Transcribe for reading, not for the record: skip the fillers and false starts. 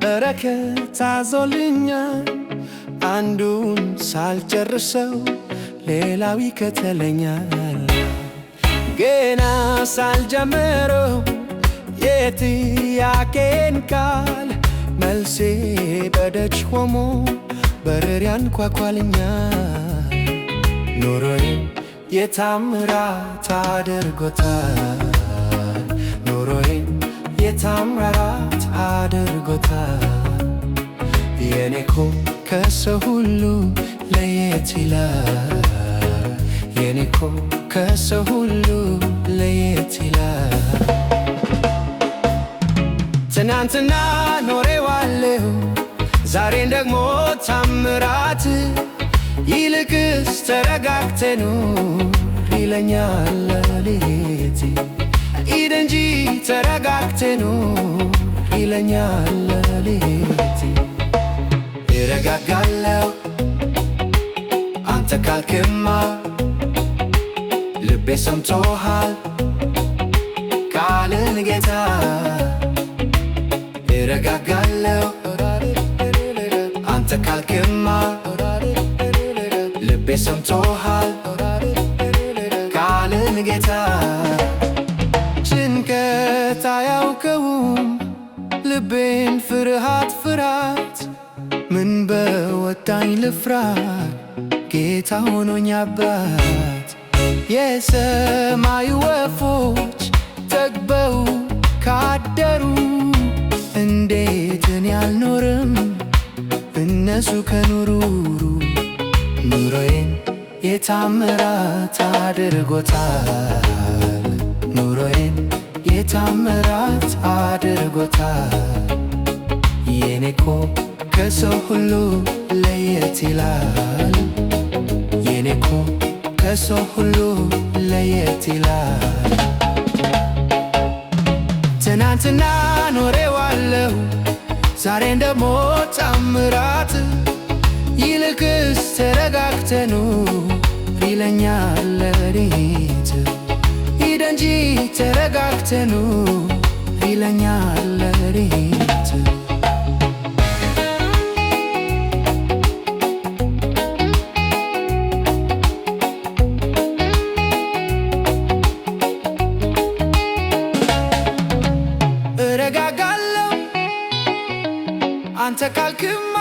በረከት አዞልኛል አንዱን ሳልጨርሰው ሌላው ይከተለኛል። ገና ሳልጀምረው የጥያቄን ቃል መልሴ በደጅ ቆሞ በር ያንኳኳልኛል። ኑሮዬን የታምራት አድርጎታል። ኑሮዬን የታምራት አድርጎታል። የኔኮ ከሰው ሁሉ ለየት ይላል። የኔኮ ከሰው ሁሉ ለየት ይላል። ትናንትና ኖሬዋለሁ ዛሬን ደግሞ ታምራት ይልቅስ ተረጋግተህ ኑር ይለኛል ሌሊቴ። ሂድ እንጂ ተረጋግተህ ኑር ይለኛል ሌሊቴ። እረጋጋለሁ አንተ ካልክማ ልቤ ሰምቶሃል ቃልን ጌታ። እረጋጋለሁ አንተ ካልክማ ልቤ ሰምቶሃል ቃልን ጌታ። ጭንቀት አያውቀውም ልቤን ፍርሃት ምን በወጣኝ ልፍራ ጌታ ሆኖኝ አባት። የሰማይ ወፎች ጠግበው ካደሩ እንዴት እኔ አልኖርም እነሱ ከኖሩሩ። ኑሮዬን የታምራት አድርጎታል። ኑሮዬን የታምራት አድርጎታል። የኔኮ ከሰው ሁሉ ለየት ይላል። የኔኮ ከሰው ሁሉ ለየት ይላል። ትናንትና ኖሬዋለሁ ዛሬን ደግሞ ታምራት ይልቅስ ተረጋግተህ ኑር ይለኛል ሌሊት። ሂድ እንጂ ተረጋግተህ ኑር ይለኛል ሌሊት። እረጋጋለሁ አንተ ካልክም